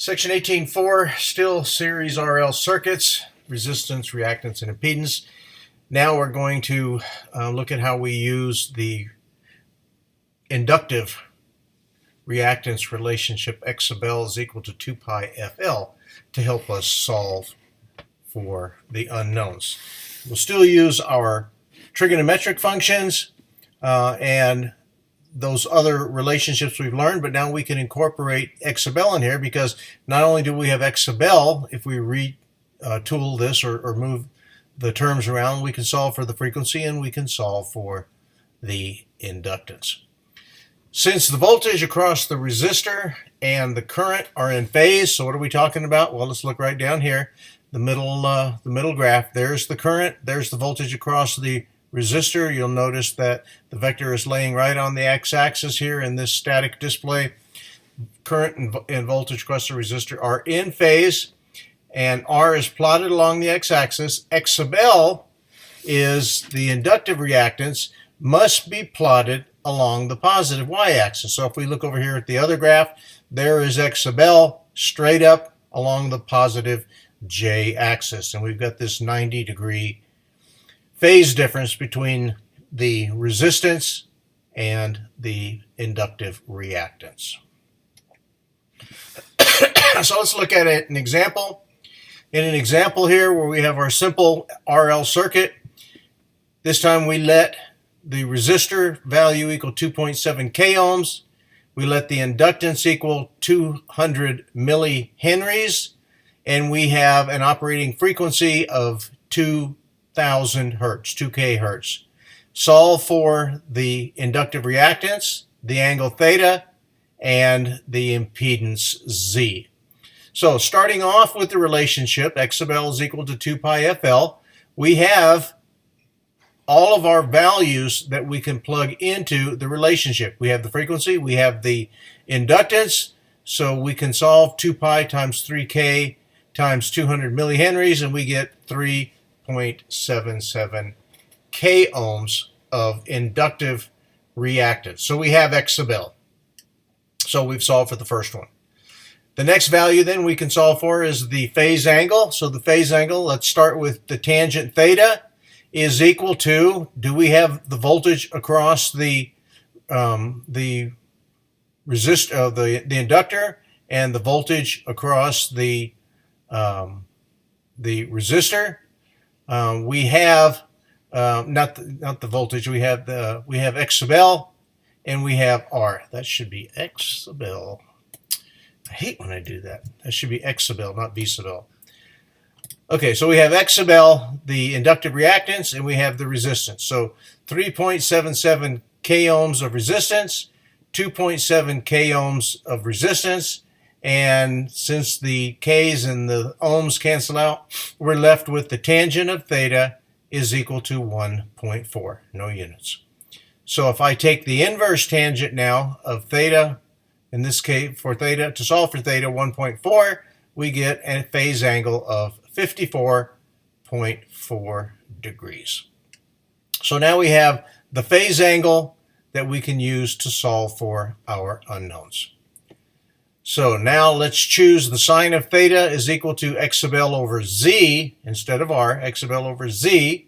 Section 18.4, still series RL circuits, resistance, reactance, and impedance. Now we're going to look at how we use the inductive reactance relationship X sub L is equal to 2 pi FL to help us solve for the unknowns. We'll still use our trigonometric functions and those other relationships we've learned, but now we can incorporate X sub L in here, because not only do we have X sub L, if we retool this or move the terms around, we can solve for the frequency and we can solve for the inductance. Since the voltage across the resistor and the current are in phase, so what are we talking about? Well, let's look right down here, the middle graph. There's the current, there's the voltage across the resistor. You'll notice that the vector is laying right on the x-axis here in this static display. Current and voltage across the resistor are in phase, and R is plotted along the x-axis. X sub L is the inductive reactance, must be plotted along the positive y-axis. So if we look over here at the other graph, there is X sub L straight up along the positive j-axis, and we've got this 90-degree phase difference between the resistance and the inductive reactance. So let's look at an example. In an example here where we have our simple RL circuit, this time we let the resistor value equal 2.7 k ohms. We let the inductance equal 200 millihenries, and we have an operating frequency of 2,000 hertz, 2k hertz. Solve for the inductive reactance, the angle theta, and the impedance Z. So starting off with the relationship, X sub L is equal to 2 pi FL, we have all of our values that we can plug into the relationship. We have the frequency, we have the inductance, so we can solve 2 pi times 3k times 200 millihenries, and we get 3.77 k ohms of inductive reactance. So we have X sub L. So we've solved for the first one. The next value then we can solve for is the phase angle. So the phase angle, let's start with the tangent theta, is equal to, do we have the voltage across the inductor and the voltage across the resistor? We have not the voltage. We have X sub L and we have R. That should be X sub L. I hate when I do that. That should be X sub L, not V sub L. Okay, so we have X sub L, the inductive reactance, and we have the resistance. So 3.77 k ohms of resistance, 2.7 k ohms of resistance, and since the k's and the ohms cancel out, we're left with the tangent of theta is equal to 1.4, no units. So if I take the inverse tangent now of theta, in this case for theta, to solve for theta 1.4, we get a phase angle of 54.4 degrees. So now we have the phase angle that we can use to solve for our unknowns. So now let's choose the sine of theta is equal to X sub L over Z instead of R, X sub L over Z.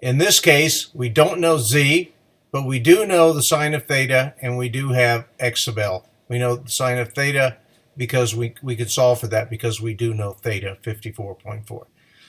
In this case, we don't know Z, but we do know the sine of theta, and we do have X sub L. We know the sine of theta because we could solve for that because we do know theta, 54.4.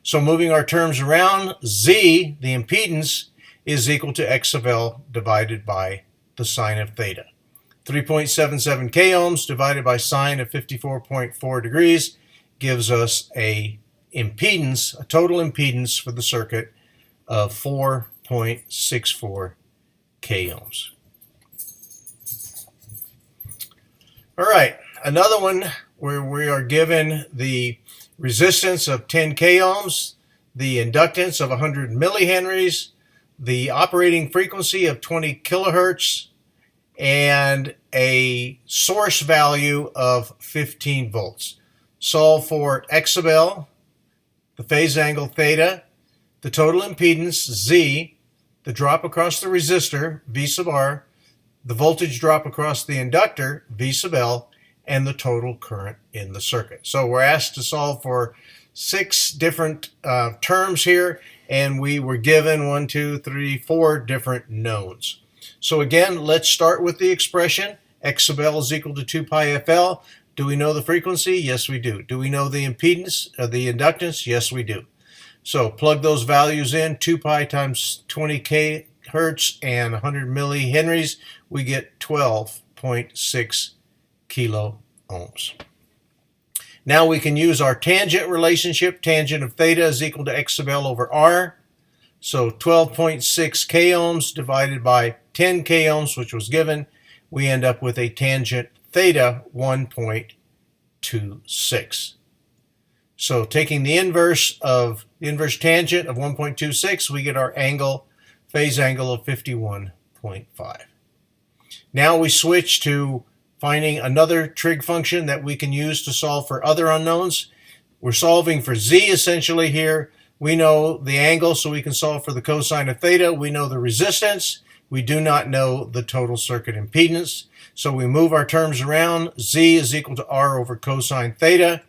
So moving our terms around, Z, the impedance, is equal to X sub L divided by the sine of theta. 3.77 k ohms divided by sine of 54.4 degrees gives us a impedance, a total impedance for the circuit of 4.64 k ohms. All right, another one where we are given the resistance of 10 k ohms, the inductance of 100 millihenries, the operating frequency of 20 kilohertz, and a source value of 15 volts. Solve for X sub L, the phase angle theta, the total impedance Z, the drop across the resistor V sub R, the voltage drop across the inductor V sub L, and the total current in the circuit. So we're asked to solve for 6 different terms here, and we were given 4 different knowns. So again, let's start with the expression. X sub L is equal to 2 pi FL. Do we know the frequency? Yes, we do. Do we know the impedance, the inductance? Yes, we do. So plug those values in, 2 pi times 20 hertz and 100 millihenries, we get 12.6 kilo ohms. Now we can use our tangent relationship. Tangent of theta is equal to x sub L over R. So 12.6 k ohms divided by 10 k ohms, which was given, we end up with a tangent theta 1.26. So taking the inverse tangent of 1.26, we get our phase angle of 51.5. Now we switch to finding another trig function that we can use to solve for other unknowns. We're solving for z essentially here. We know the angle, so we can solve for the cosine of theta. We know the resistance. We do not know the total circuit impedance. So we move our terms around. Z is equal to R over cosine theta.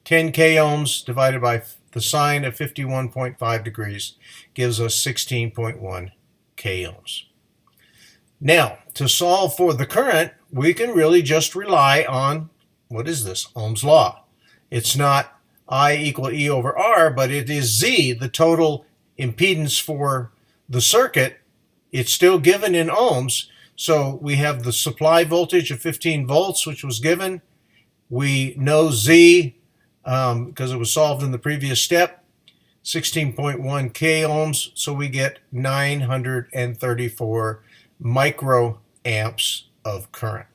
10 k ohms divided by the sine of 51.5 degrees gives us 16.1 k ohms. Now, to solve for the current, we can really just rely on, what is this? Ohm's law. It's not I equal E over R, but it is Z, the total impedance for the circuit. It's still given in ohms. So we have the supply voltage of 15 volts, which was given. We know Z, because it was solved in the previous step, 16.1 k ohms. So we get 934 microamps of current.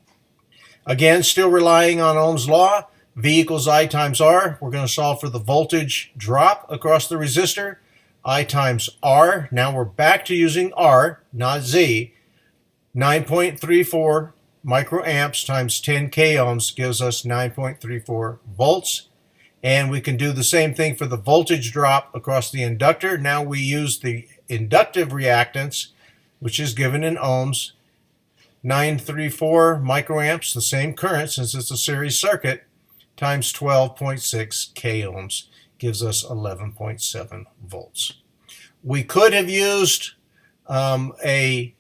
Again, still relying on Ohm's law, V equals I times R. We're going to solve for the voltage drop across the resistor. I times R. Now we're back to using R, not Z. 9.34 microamps times 10 k ohms gives us 9.34 volts. And we can do the same thing for the voltage drop across the inductor. Now we use the inductive reactance, which is given in ohms. 934 microamps, the same current since it's a series circuit, times 12.6 k ohms gives us 11.7 volts. We could have used a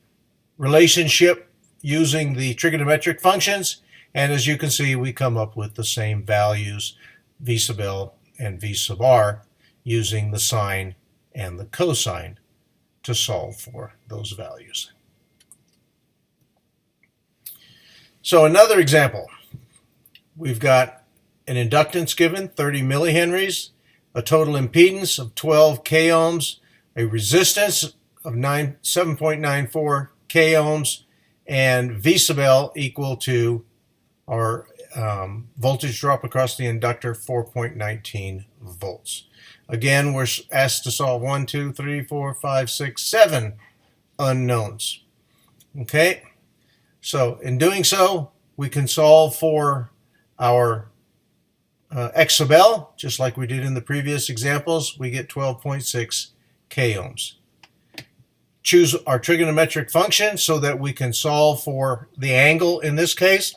relationship using the trigonometric functions, and as you can see, we come up with the same values, V sub L and V sub R, using the sine and the cosine to solve for those values. So another example, we've got an inductance given, 30 millihenries, a total impedance of 12 k ohms, a resistance of 7.94 k ohms, and V sub L equal to our voltage drop across the inductor, 4.19 volts. Again, we're asked to solve 1, 2, 3, 4, 5, 6, 7 unknowns. Okay, so in doing so, we can solve for our X sub L, just like we did in the previous examples. We get 12.6 k ohms. Choose our trigonometric function so that we can solve for the angle in this case.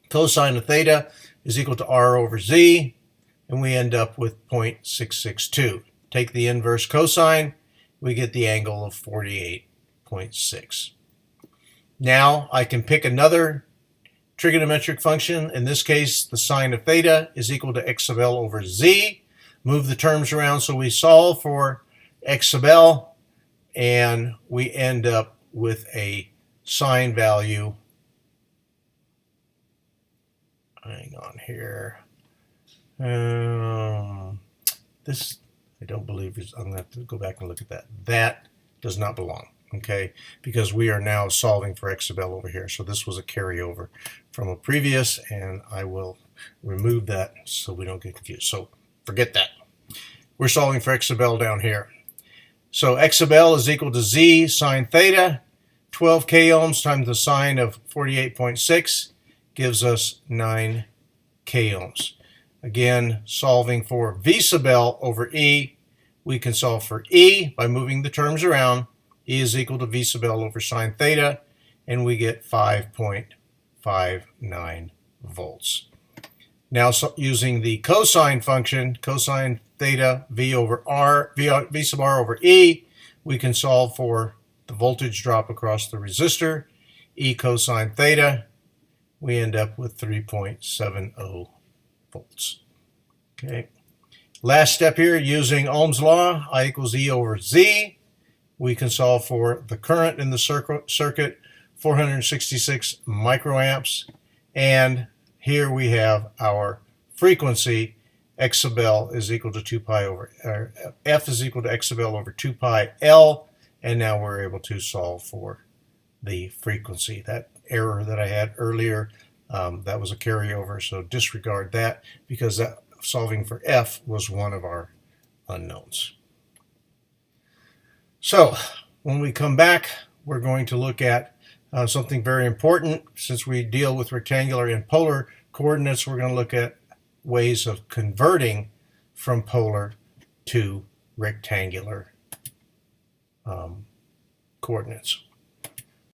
Cosine of theta is equal to R over Z, and we end up with 0.662. Take the inverse cosine, we get the angle of 48.6. Now I can pick another trigonometric function. In this case, the sine of theta is equal to X sub L over Z. Move the terms around so we solve for X sub L, and we end up with a sine value. Hang on here. This, I don't believe, I'm going to have to go back and look at that. That does not belong, okay, because we are now solving for X sub L over here. So this was a carryover from a previous, and I will remove that so we don't get confused. So forget that. We're solving for X sub L down here. So X sub L is equal to Z sine theta. 12 k ohms times the sine of 48.6 gives us 9 k ohms. Again, solving for V sub L over E, we can solve for E by moving the terms around. E is equal to V sub L over sine theta, and we get 5.59 volts. Now, using the cosine function, cosine theta v over r, v sub r over e, we can solve for the voltage drop across the resistor. E cosine theta, we end up with 3.70 volts. Okay. Last step here, using Ohm's law, I equals E over Z. We can solve for the current in the circuit, 466 microamps, and here we have our frequency. X sub L is equal to 2 pi over, F is equal to X sub L over 2 pi L, and now we're able to solve for the frequency. That error that I had earlier, that was a carryover, so disregard that, because that solving for F was one of our unknowns. So when we come back, we're going to look at something very important. Since we deal with rectangular and polar coordinates, we're going to look at ways of converting from polar to rectangular coordinates.